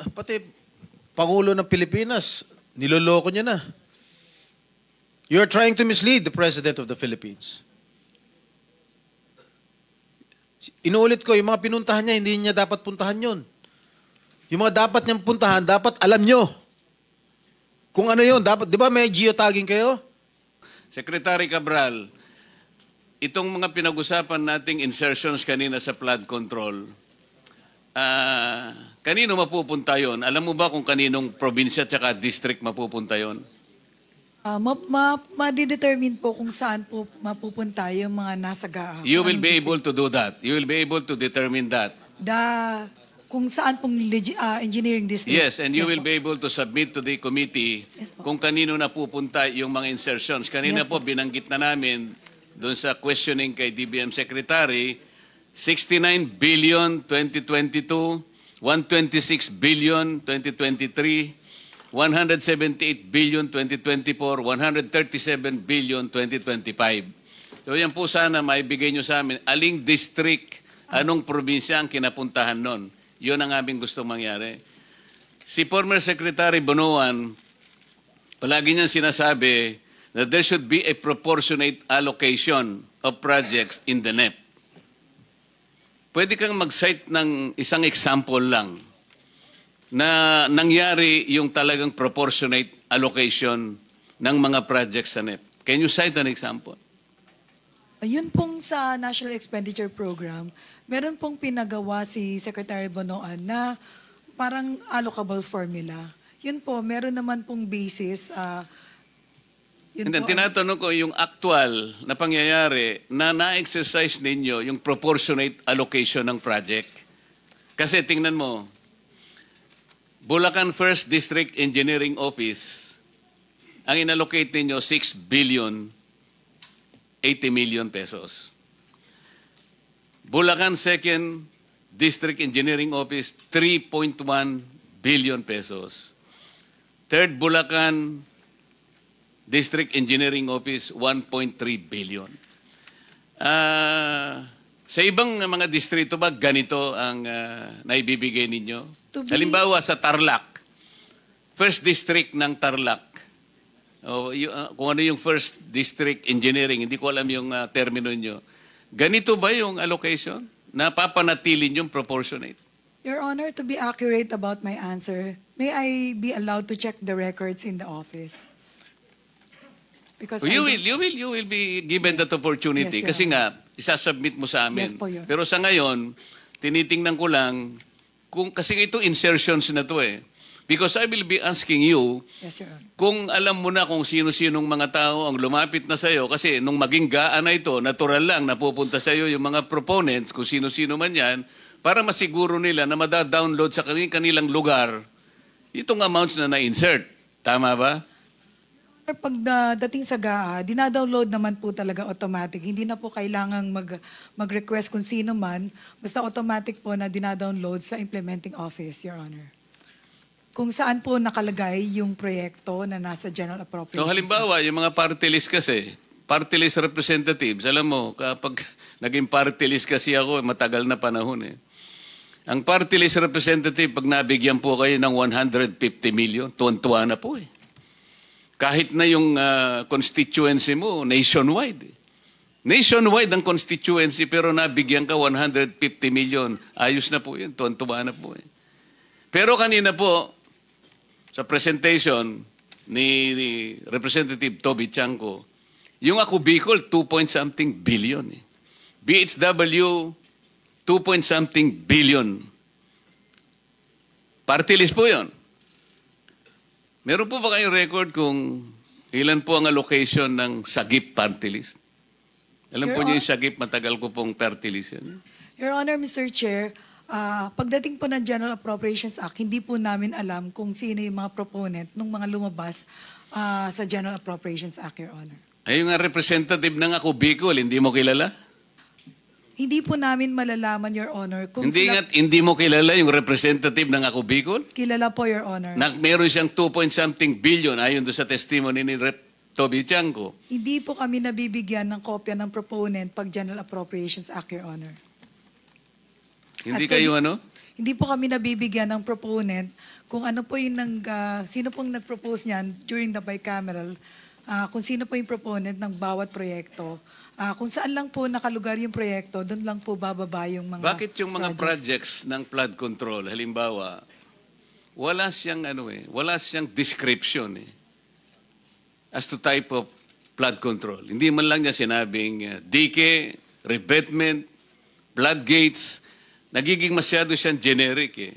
pati Pangulo ng Pilipinas, niloloko niya na. You're trying to mislead the President of the Philippines. Inuulit ko, yung mga pinuntahan niya, hindi niya dapat puntahan yun. Yung mga dapat niyang puntahan, dapat alam niyo. Kung ano yun, dapat, di ba may geotagging kayo? Secretary Cabral, itong mga pinag-usapan nating insertions kanina sa flood control, kanino mapupunta yon? Alam mo ba kung kaninong probinsya at district mapupunta yon? Ma-determine po kung saan po mapupunta yung mga nasa GAA. You will be able to do that. You will be able to determine that. Kung saan pong engineering district. Yes, and you will be able to submit to the committee kung kanino napupunta yung mga insertions. Kanina po, binanggit na namin doon sa questioning kay DBM Secretary, 69 billion 2022, 126 billion 2023, 178 billion 2024, 137 billion 2025. So yan po sana maibigay nyo sa amin, aling district, anong probinsya ang kinapuntahan nun. Yun ang aming gustong mangyari. Si former Secretary Bonoan, palagi niyang sinasabi that there should be a proportionate allocation of projects in the NEP. Pwede kang mag-cite ng isang example lang na nangyari yung talagang proportionate allocation ng mga projects sa NEP. Can you cite an example? Yun pong sa National Expenditure Program, meron pong pinagawa si Secretary Bonoan na parang allocable formula. Yun po, meron naman pong basis. Tinatanong ko yung actual na pangyayari na na-exercise ninyo yung proportionate allocation ng project. Kasi tingnan mo, Bulacan First District Engineering Office, ang inallocate ninyo 6 billion 80 million pesos. Bulacan Second District Engineering Office, 3.1 billion pesos. Third Bulacan District Engineering Office, 1.3 billion. Sa ibang mga distrito ba, ganito ang naibibigay ninyo? Halimbawa sa Tarlac, First District ng Tarlac, kung ano yung First District Engineering, hindi ko alam yung termino nyo. Ganito ba yung allocation? Napapanatili yung proportionate? Your Honor, to be accurate about my answer, may I be allowed to check the records in the office? Because you will be given that opportunity. Yes, kasi nga, isasubmit mo sa amin. Yes po, Your Honor. Pero sa ngayon, tinitingnan ko lang, kasi ito insertions na to eh. Because I will be asking you, yes, Your Honor, kung alam mo na kung sino-sinong mga tao ang lumapit na sa'yo, kasi nung maging gaan na ito, natural lang, napupunta sa'yo yung mga proponents, kung sino-sino man yan, para masiguro nila na madadownload sa kanilang lugar itong amounts na na-insert. Tama ba? pag dating sa GAA, dinadownload naman po talaga automatic. Hindi na po kailangang mag-request kung sino man. Basta automatic po na dinadownload sa implementing office, Your Honor. Kung saan po nakalagay yung proyekto na nasa General Appropriations. So halimbawa, yung mga party list kasi, party list representatives, alam mo, kapag naging party list kasi ako, matagal na panahon eh. Ang party list representative, pag nabigyan po kayo ng 150 million, tuwan-tuwa na po eh. Kahit na yung constituency mo, nationwide eh. Nationwide ang constituency, pero nabigyan ka 150 million, ayos na po yun, tuwan-tuwa na po eh. Pero kanina po, sa presentation ni Representative Toby Chanco, yung ako Bicol, 2-point-something billion eh. BHW, 2-point-something billion. Party list po yun. Meron po ba kayong record kung ilan po ang allocation ng Sagip party list? Alam po niyo yung Sagip, matagal ko pong party list yan. Your Honor, Mr. Chair, pagdating po ng General Appropriations Act, hindi po namin alam kung sino yung mga proponent ng mga lumabas sa General Appropriations Act, Your Honor. Ay, yung representative ng ako Bicol, hindi mo kilala? Hindi po namin malalaman, Your Honor. Kung Hindi mo kilala yung representative ng ako Bicol? Kilala po, Your Honor. Meron siyang 2-point-something billion ayon doon sa testimony ni Rep. Toby Chanco. Hindi po kami nabibigyan ng kopya ng proponent pag General Appropriations Act, Your Honor. Hindi kayo ano? hindi po kami nabibigyan ng proponent kung ano po yung sino pong nag-propose niyan during the bicameral, kung sino po yung proponent ng bawat proyekto. Kung saan lang po nakalugar yung proyekto, doon lang po bababa yung mga Bakit yung mga projects ng flood control, halimbawa, wala siyang description as to type of flood control. Hindi man lang niya sinabing dike, revetment, floodgates. Nagiging masyado siyang generic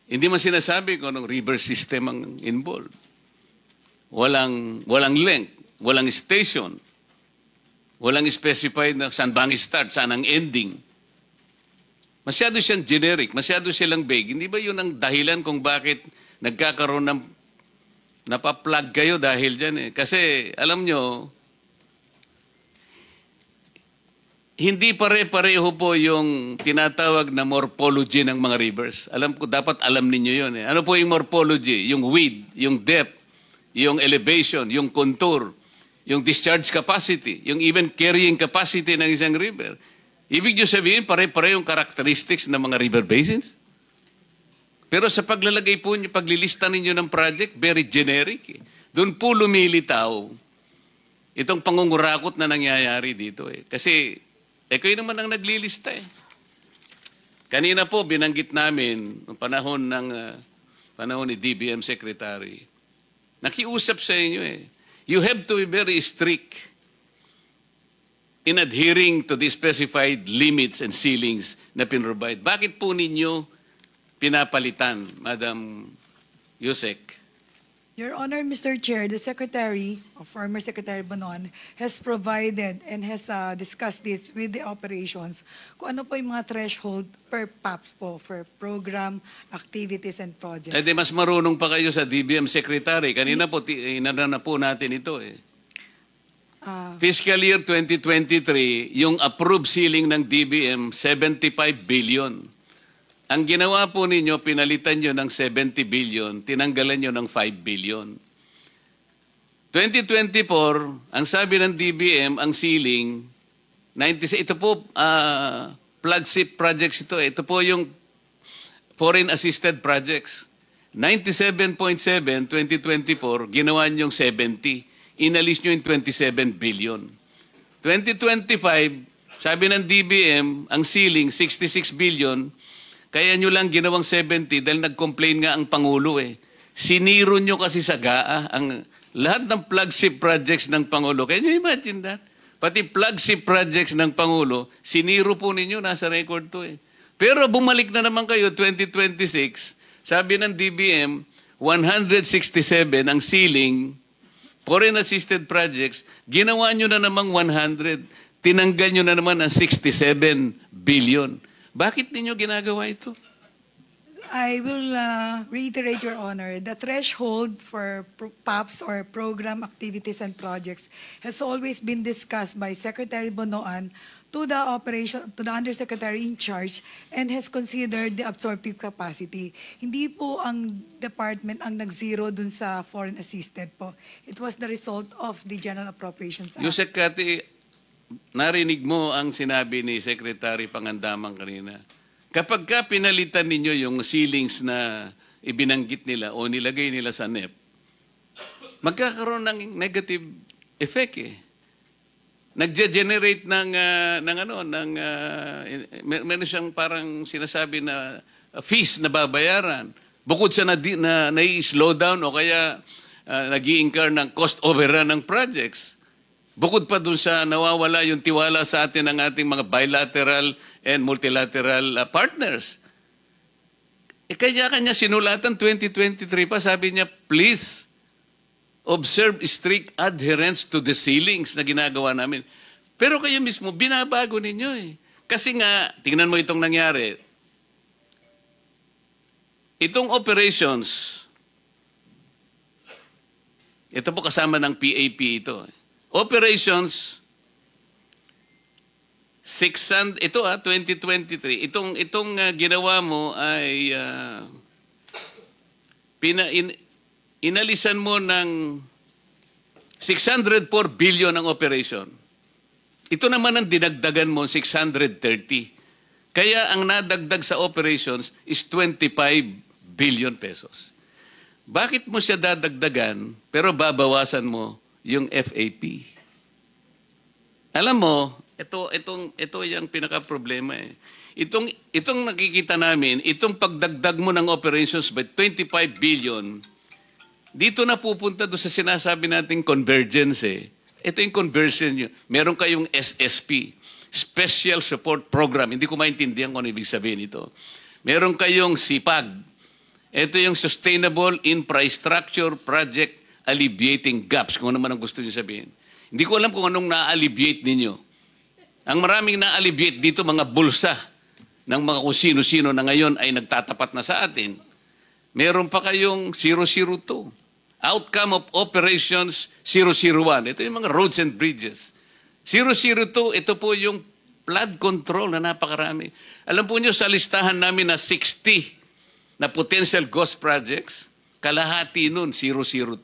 Hindi man sinasabi kung anong river system ang involved. Walang length, walang station, walang specified na saan bang start, saan ang ending. Masyado siyang generic, masyado silang vague. Hindi ba yun ang dahilan kung bakit nagkakaroon ng napaplug kayo dahil dyan Kasi alam nyo, hindi pare-pareho po yung tinatawag na morphology ng mga rivers. Alam ko, dapat alam ninyo yun Ano po yung morphology? Yung width, yung depth, yung elevation, yung contour, yung discharge capacity, yung even carrying capacity ng isang river. Ibig nyo sabihin, pare-parehong characteristics ng mga river basins? Pero sa paglalagay po niyo, paglilista ninyo ng project, very generic Doon po lumilitaw itong pangungurakot na nangyayari dito Kasi, kayo naman ang naglilista Kanina po, binanggit namin, noong panahon ni DBM Secretary, nakiusap sa inyo You have to be very strict in adhering to the specified limits and ceilings na pinrovide. Bakit po ninyo pinapalitan, Madam Yusek? Your Honor, Mr. Chair, the Secretary, or former Secretary Bonon, has provided and has discussed this with the operations kung ano po yung mga threshold per PAPS po for program, activities, and projects. Di mas marunong pa kayo sa DBM Secretary. Kanina po, inana po natin ito Fiscal year 2023, yung approved ceiling ng DBM, 75 billion. Ang ginawa po ninyo, pinalitan nyo ng 70 billion, tinanggalan nyo ng 5 billion. 2024, ang sabi ng DBM, ang ceiling, 96, ito po, flagship projects ito. Ito po yung foreign assisted projects. 97.7, 2024, ginawa nyo yung 70. Inalis nyo yung 27 billion. 2025, sabi ng DBM, ang ceiling, 66 billion, kaya nyo lang ginawang 70 dahil nag-complain nga ang Pangulo Siniro nyo kasi sa GAA ang lahat ng flagship projects ng Pangulo. Can you imagine that? Pati flagship projects ng Pangulo, siniro po ninyo, nasa record to Pero bumalik na naman kayo, 2026, sabi ng DBM, 167 ang ceiling, foreign assisted projects, ginawa nyo na namang 100, tinanggal nyo na naman ang 67 billion. Bakit ninyo ginagawa ito? I will reiterate, Your Honor, the threshold for PAPs or program activities and projects has always been discussed by Secretary Bonoan to the Undersecretary in charge and has considered the absorptive capacity. Hindi po ang department ang nag-zero dun sa foreign assisted po. It was the result of the General Appropriations Act. Yusek Kati, narinig mo ang sinabi ni Secretary Pangandaman kanina. Kapag ka pinalitan ninyo yung ceilings na ibinanggit nila o nilagay nila sa NEP, magkakaroon ng negative effect Nagge-generate meron siyang parang sinasabi na fees na babayaran. Bukod sa nai-slow down o kaya nag-i-incur ng cost overrun ng projects. Bukod pa dun sa nawawala yung tiwala sa atin ng ating mga bilateral and multilateral partners. Kanya-kanya sinulatan 2023 pa, sabi niya, please observe strict adherence to the ceilings na ginagawa namin. Pero kayo mismo, binabago ninyo Kasi nga, tingnan mo itong nangyari. Itong operations, ito po kasama ng PAP ito. Operations, 2023. Itong ginawa mo ay inalisan mo ng 604 billion ang operation. Ito naman ang dinagdagan mo, 630. Kaya ang nadagdag sa operations is 25 billion pesos. Bakit mo siya dadagdagan pero babawasan mo yung FAP? Alam mo, ito yung pinaka-problema eh. Itong nakikita namin, itong pagdagdag mo ng operations by 25 billion, dito na pupunta doon sa sinasabi nating convergence eh. Ito yung conversion nyo. Meron kayong SSP, Special Support Program. Hindi ko maintindihan kung ano ibig sabihin ito. Meron kayong SIPAG. Ito yung Sustainable Infrastructure Project Alleviating Gaps, kung ano man ang gusto nyo sabihin. Hindi ko alam kung anong na-alleviate ninyo. Ang maraming na-alleviate dito, mga bulsa ng mga kung sino-sino na ngayon ay nagtatapat na sa atin. Meron pa kayong 002. Outcome of Operations 001. Ito yung mga roads and bridges. 002, ito po yung flood control na napakarami. Alam po nyo, sa listahan namin na 60 na potential ghost projects, kalahati nun 002.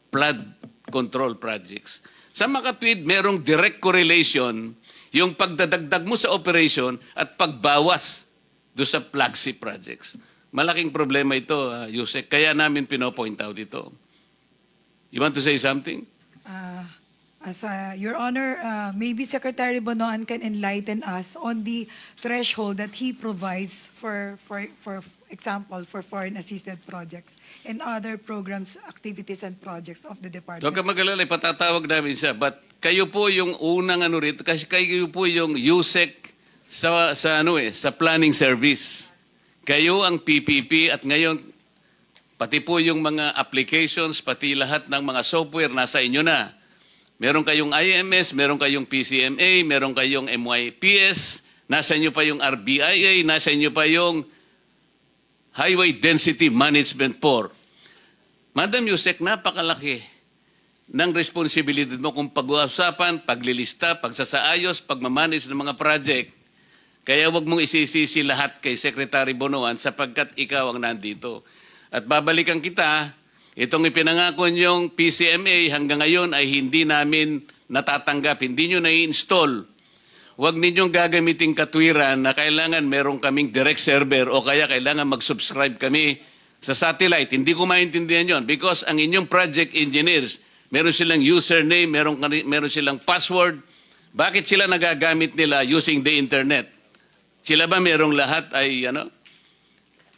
Flood control projects. Sa makatwid, merong direct correlation yung pagdadagdag mo sa operation at pagbawas do sa flagship projects. Malaking problema ito, Yusek. Kaya namin pinopoint out ito. You want to say something? Your Honor, maybe Secretary Bonoan can enlighten us on the threshold that he provides for example, for foreign assisted projects and other programs, activities, and projects of the department. Huwag ka mag-alala, patatawag namin siya. But kayo po yung unang ano rito, kasi kayo po yung USEC sa planning service. Kayo ang PPP at ngayon, pati po yung mga applications, pati lahat ng mga software nasa inyo na. Meron kayong IMS, meron kayong PCMA, meron kayong MYPS, nasa inyo pa yung RBIA, nasa inyo pa yung Highway Density Management 4. Madam Yusek, napakalaki ng responsibilidad mo kung pag-uusapan, paglilista, pagsasaayos, pagmamanage ng mga project. Kaya wag mong isisisi lahat kay Secretary Bonoan sapagkat ikaw ang nandito. At babalikan kita, itong ipinangako niyong PCMA hanggang ngayon ay hindi namin natatanggap, hindi nyo na-install. Huwag ninyong gagamitin katwiran na kailangan meron kaming direct server o kaya kailangan mag-subscribe kami sa satellite. Hindi ko maintindihan yon because ang inyong project engineers, meron silang username, meron silang password. Bakit sila nagagamit nila using the internet? Sila ba merong lahat ay ano?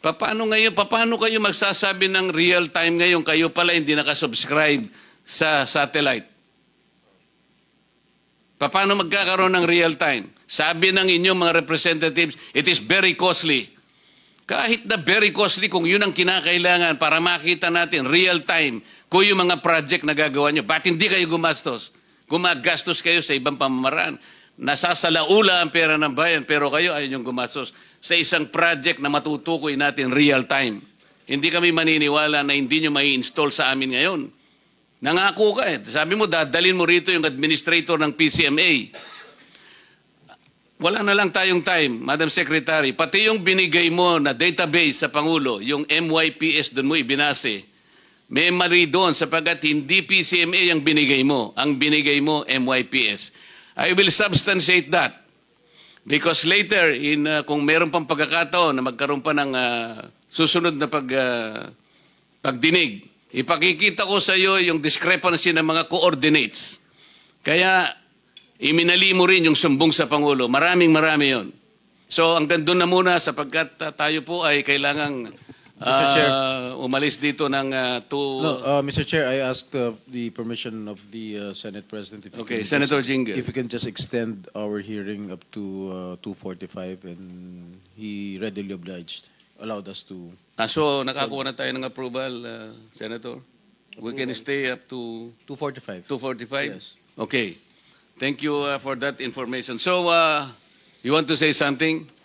Paano kayo magsasabi ng real time ngayon? Kayo pala hindi nakasubscribe sa satellite. Paano magkakaroon ng real time? Sabi ng inyong mga representatives, it is very costly. Kahit na very costly, kung yun ang kinakailangan para makita natin real time kung yung mga project na gagawa nyo, ba't hindi kayo gumastos? Gumagastos kayo sa ibang pamamaraan. Nasasalaula ang pera ng bayan, pero kayo ayaw niyong gumastos sa isang project na matutukoy natin real time. Hindi kami maniniwala na hindi nyo mai-install sa amin ngayon. Nangako ka eh. Sabi mo, dadalhin mo rito yung administrator ng PCMA. Wala na lang tayong time, Madam Secretary. Pati yung binigay mo na database sa Pangulo, yung MYPS doon mo ibinase, may mali doon sapagkat hindi PCMA ang binigay mo. Ang binigay mo, MYPS. I will substantiate that. Because later, kung meron pang pagkakataon na magkaroon pa ng susunod na pagdinig, ipakikita ko sa iyo yung discrepancy ng mga coordinates. Kaya, iminali mo rin yung sumbong sa Pangulo. Marami yon. So, hanggang doon na muna sapagkat tayo po ay kailangang Mr. Chair. Umalis dito ng No, Mr. Chair, I asked the permission of the Senate President. If Okay, Senator Jinggoy. If we can just extend our hearing up to 2:45, and he readily obliged, allowed us to. So, nakakuha na tayo ng approval, Senator? We can stay up to 2:45. 2:45? Yes. Okay. Thank you for that information. So, you want to say something?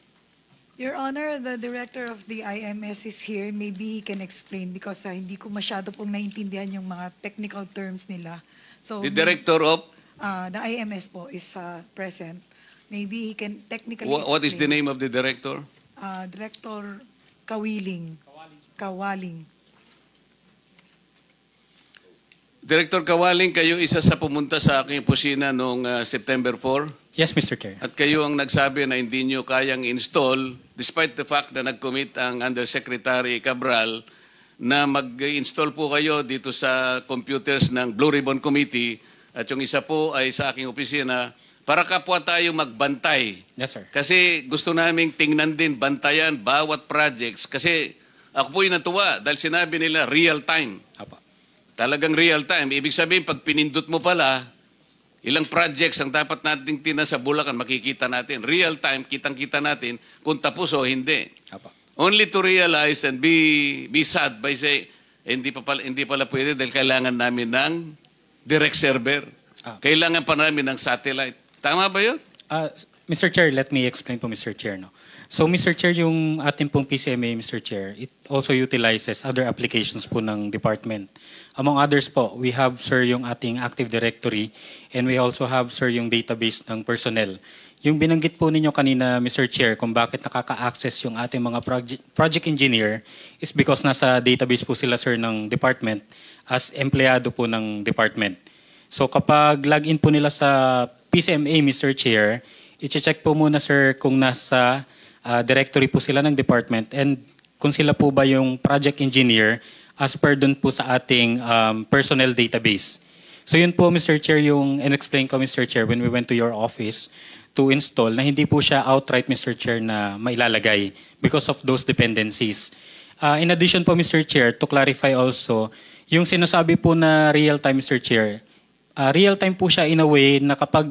Your Honor, the director of the IMS is here. Maybe he can explain because hindi ko masyado pong naintindihan yung mga technical terms nila. So The director of? the IMS po is present. Maybe he can technically What is the explain. name of the director? Director Kawiling. Kawaling. Director Kawaling, kayo isa sa pumunta sa aking opisina noong September 4. Yes, Mr. Chair. At kayo ang nagsabi na hindi nyo kayang install despite the fact na nag-commit ang Undersecretary Cabral na mag-install po kayo dito sa computers ng Blue Ribbon Committee at yung isa po ay sa aking opisina para kapwa tayo magbantay. Yes, sir. Kasi gusto naming tingnan din, bantayan bawat projects. Kasi ako po'y natuwa dahil sinabi nila real time. Apa. Talagang real time. Ibig sabihin, pag pinindot mo pala, ilang projects ang dapat nating tina sa Bulacan, makikita natin. Real time, kitang-kita natin kung tapos o hindi. Apa. Only to realize and be sad by say, hindi pala pwede dahil kailangan namin ng direct server. Kailangan pa namin ng satellite. Tama ba yun? Mr. Chair, let me explain po, Mr. Chair. No? So, Mr. Chair, yung ating pong PCMA, Mr. Chair, it also utilizes other applications po ng department. Among others po, we have, sir, yung ating Active Directory and we also have, sir, yung database ng personnel. Yung binanggit po ninyo kanina, Mr. Chair, kung bakit nakaka-access yung ating mga project engineer is because nasa database po sila, sir, ng department as empleyado po ng department. So, kapag login po nila sa PCMA, Mr. Chair, i-check po muna, sir, kung nasa directory po sila ng department and kung sila po ba yung project engineer as per dun po sa ating personnel database. So yun po, Mr. Chair, yung in-explain ko, Mr. Chair, when we went to your office to install, na hindi po siya outright, Mr. Chair, na mailalagay because of those dependencies. In addition po, Mr. Chair, to clarify also, yung sinasabi po na real-time, Mr. Chair, real-time po siya in a way na kapag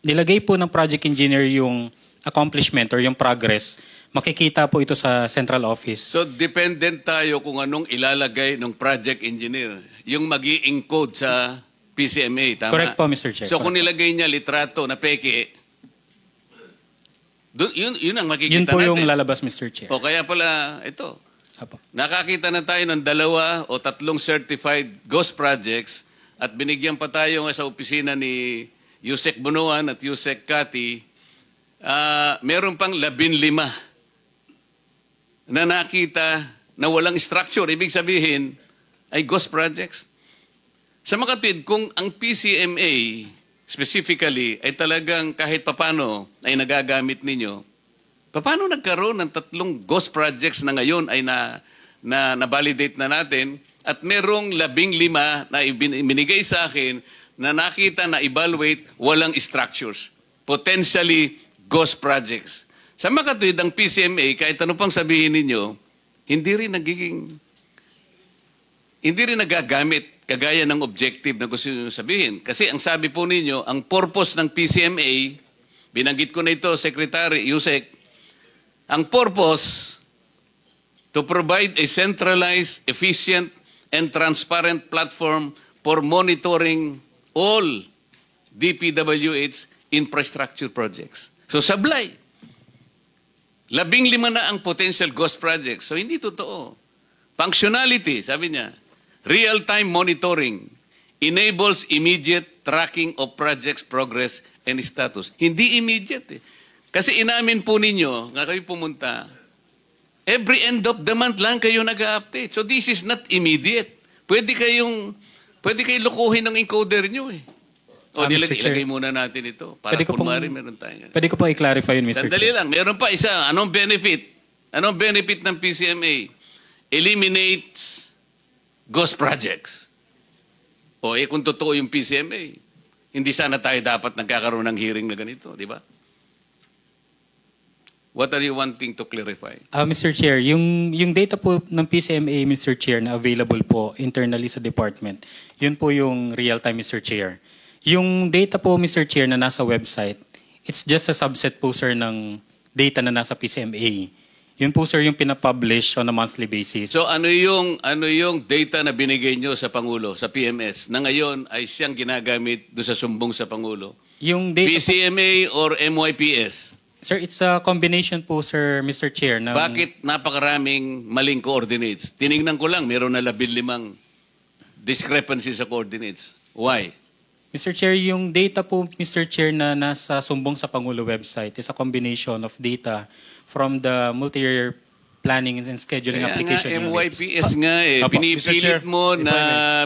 nilagay po ng project engineer yung accomplishment or yung progress, makikita po ito sa central office. So, dependent tayo kung anong ilalagay ng project engineer. Yung mag-i-encode sa PCMA, tama? Correct po, Mr. Chair. So, kung nilagay niya litrato na peke, yun ang makikita yun po natin. yung lalabas, Mr. Chair. O kaya pala, ito. Apo. Nakakita na tayo ng 2 o 3 certified ghost projects at binigyan pa tayo sa opisina ni Yusek Bunuan at Yusek Kati, meron pang 15 na nakita na walang structure. Ibig sabihin ay ghost projects. Sa makatwid, kung ang PCMA specifically ay talagang kahit papano ay nagagamit ninyo, paano nagkaroon ng 3 ghost projects na ngayon ay na-validate na natin at merong 15 na ibinigay sa akin na nakita na evaluate walang structures. Potentially ghost projects. Sa makatwid, ang PCMA, kahit ano pang sabihin ninyo, hindi rin nagagamit kagaya ng objective na gusto nyo sabihin. Kasi ang sabi po ninyo, ang purpose ng PCMA, binanggit ko na ito, Secretary Yusek, ang purpose to provide a centralized, efficient, and transparent platform for monitoring all DPWH infrastructure projects. So, sablay. 15 na ang potential ghost projects. So, hindi totoo. Functionality, sabi niya, real-time monitoring enables immediate tracking of projects' progress and status. Hindi immediate eh. Kasi inamin po ninyo, nga kayo pumunta, every end of the month lang kayo nag-update. So, this is not immediate. Pwede kayong lukuhin ng encoder nyo eh. O, ilagay muna natin ito. Para kunwari meron tayo. Pwede ko pong i-clarify yun, Mr. Sandali Chair. lang. Meron pa isa. Anong benefit? Anong benefit ng PCMA? Eliminates ghost projects. O, kung totoo yung PCMA, hindi sana tayo dapat nagkakaroon ng hearing na ganito, di ba? What are you wanting to clarify? Mr. Chair, yung data po ng PCMA, Mr. Chair, na available po internally sa department, yun po yung real-time, Mr. Chair. Yung data po, Mr. Chair, na nasa website, it's just a subset po, sir, ng data na nasa PCMA. Yun po, sir, yung pinapublish on a monthly basis. So ano yung data na binigay nyo sa Pangulo, sa PMS, na ngayon ay siyang ginagamit doon sa sumbong sa Pangulo? Yung data PCMA or MYPS? Sir, it's a combination po, sir, Mr. Chair. Bakit napakaraming maling coordinates? Tiningnan ko lang, meron na 15 discrepancies sa coordinates. Why? Mr. Chair, yung data po, Mr. Chair, na nasa sumbong sa Pangulo website is a combination of data from the multi-year planning and scheduling Kaya application nga, units. MYPS nga eh. Apo, Pinipilit mo na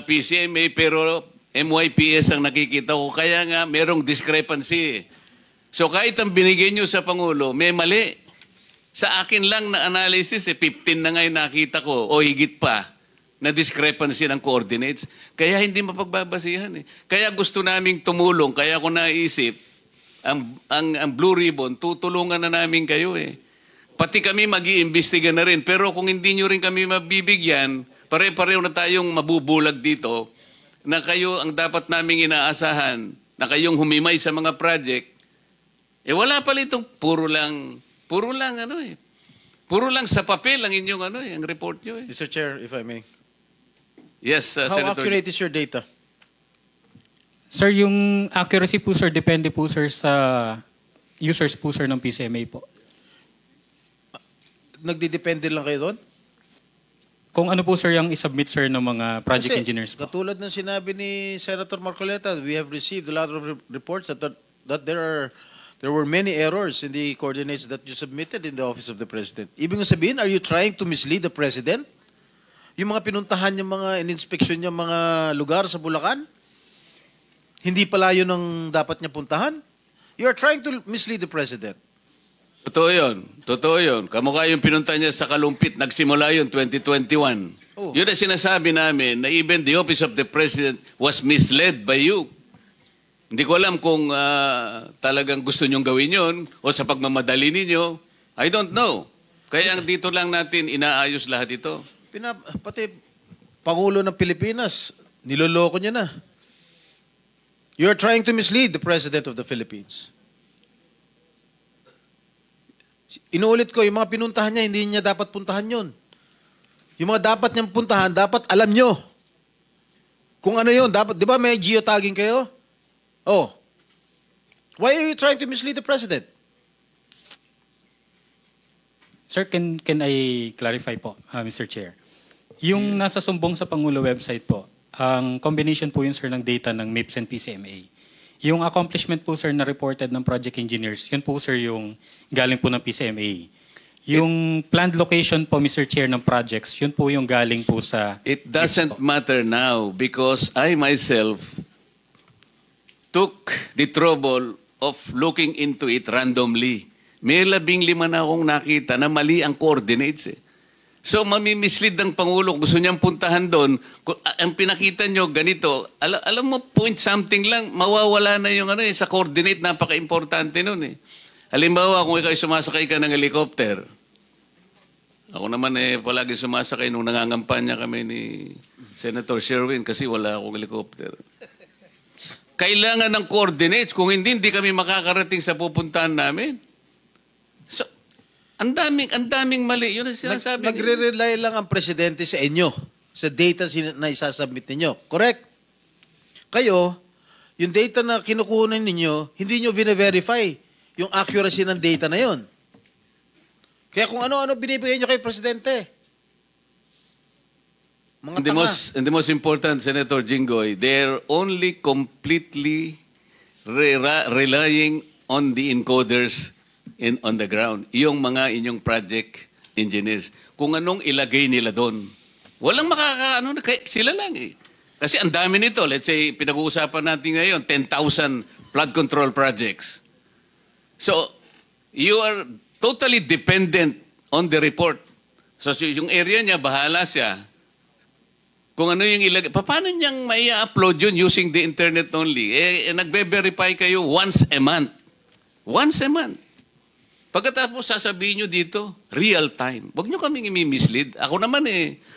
PCMA pero MYPS ang nakikita ko. Kaya nga, merong discrepancy. So kahit ang binigay nyo sa Pangulo, may mali. Sa akin lang na analysis, 15 na ngayon nakita ko, o higit pa, na discrepancy ng coordinates. Kaya hindi mapagbabasihan eh. Kaya gusto naming tumulong, kaya ko naisip, ang Blue Ribbon, tutulungan na namin kayo eh. Pati kami mag-iimbestiga na rin. Pero kung hindi nyo rin kami mabibigyan, pare-pareho na tayong mabubulag dito, na kayo ang dapat naming inaasahan, na kayong humimay sa mga project, wala pala itong puro lang sa papel ang inyong ang report nyo eh. Mr. Chair, if I may. Yes, How Senator. accurate is your data? Sir, yung accuracy po, sir, depende po, sir, sa users po, sir, ng PCMA po. Nagdidepende lang kayo doon? Kung ano po, sir, yung isubmit, sir, ng mga project Kasi, engineers po. katulad ng sinabi ni Senator Marcoleta, we have received a lot of reports that there were many errors in the coordinates that you submitted in the Office of the President. Ibig sabihin, are you trying to mislead the President? Yung mga pinuntahan yung mga in-inspection yung mga lugar sa Bulacan, hindi pala yun ang dapat niya puntahan? You are trying to mislead the President. Totoo yun. Totoo yun. Kamukha yung pinunta niya sa Kalumpit, nagsimula yun 2021. Oh. Yun ang sinasabi namin na even the Office of the President was misled by you. Hindi ko alam kung talagang gusto nyong gawin yun o sa pagmamadali ninyo. I don't know. Kaya dito lang natin inaayos lahat ito. Pati Pangulo ng Pilipinas, niloloko niya na. You are trying to mislead the President of the Philippines. Inuulit ko, yung mga pinuntahan niya, hindi niya dapat puntahan yun. Yung mga dapat niyang puntahan, dapat alam nyo. Kung ano yun, dapat, di ba may geotagging kayo? Oh. Why are you trying to mislead the President? Sir, can I clarify po, Mr. Chair? Yung nasa sumbong sa Pangulo website po, ang combination po yun, sir, ng data ng MIPS and PCMA. Yung accomplishment po, sir, na reported ng project engineers, yun po, sir, yung galing po ng PCMA. Yung planned location po, Mr. Chair, ng projects, yun po yung galing po sa... It doesn't matter now because I myself took the trouble of looking into it randomly. May 15 na akong nakita na mali ang coordinates eh. So, mamimislead ng Pangulo. Gusto niyang puntahan doon. Ang pinakita niyo, ganito. Alam mo, point something lang, mawawala na yung sa coordinate. Napaka-importante nun eh. Halimbawa, kung ikaw sumasakay ka ng helicopter, ako naman palagi sumasakay nung nangangampanya kami ni Senator Sherwin kasi wala akong helicopter. Kailangan ng coordinates. Kung hindi kami makakarating sa pupuntahan namin. So, ang daming mali. Yun ang sinasabi. Nagre-rely lang ang Presidente sa inyo, sa data na isasubmit ninyo. Correct? Kayo, yung data na kinukunan ninyo, hindi nyo vina-verify yung accuracy ng data na yon. Kaya kung ano-ano binibigay nyo kay Presidente. Mga And the most important, Senator Jinggoy, they're only completely relying on the encoders on the ground. Yung mga inyong project engineers. Kung anong ilagay nila doon. Walang sila lang eh. Kasi ang dami nito. Let's say, pinag-uusapan natin ngayon, 10,000 flood control projects. So, you are totally dependent on the report. So, yung area niya, bahala siya. Kung ano yung ilagay. Paano niyang mai-upload yun using the internet only? Nagbe-verify kayo once a month. Once a month. Pagkatapos sasabihin nyo dito, real time. Huwag nyo kaming imi-mislead. Ako naman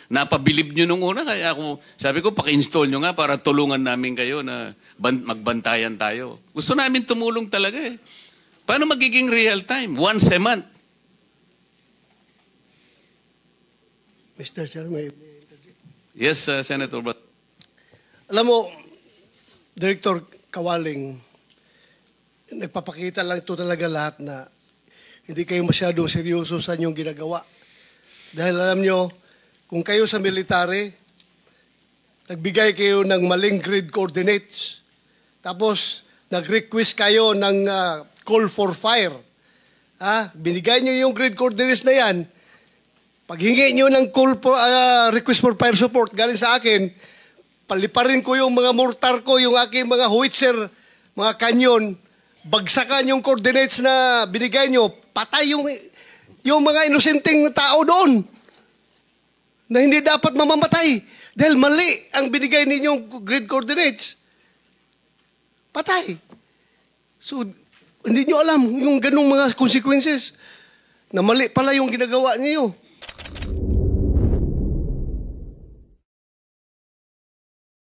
napabilib nyo nung una. Kaya sabi ko, paki-install nyo nga para tulungan namin kayo na magbantayan tayo. Gusto namin tumulong talaga eh. Paano magiging real time? Once a month. Mr. Chairman. Yes, Senator. Alam mo, Director Kawaling, nagpapakita lang ito talaga lahat na hindi kayo masyadong seryoso sa inyong ginagawa. Dahil alam nyo, kung kayo sa military, nagbigay kayo ng maling grid coordinates, tapos nag-request kayo ng call for fire. Binigay nyo yung grid coordinates na yan, paghingi nyo ng request for fire support galing sa akin, paliparin ko yung mga mortar ko, yung aking mga howitzer, mga kanyon, bagsakan yung coordinates na binigay nyo, patay yung mga inosenteng tao doon na hindi dapat mamamatay dahil mali ang binigay ninyong grid coordinates. Patay. So, hindi nyo alam yung ganung mga consequences na mali pala yung ginagawa niyo.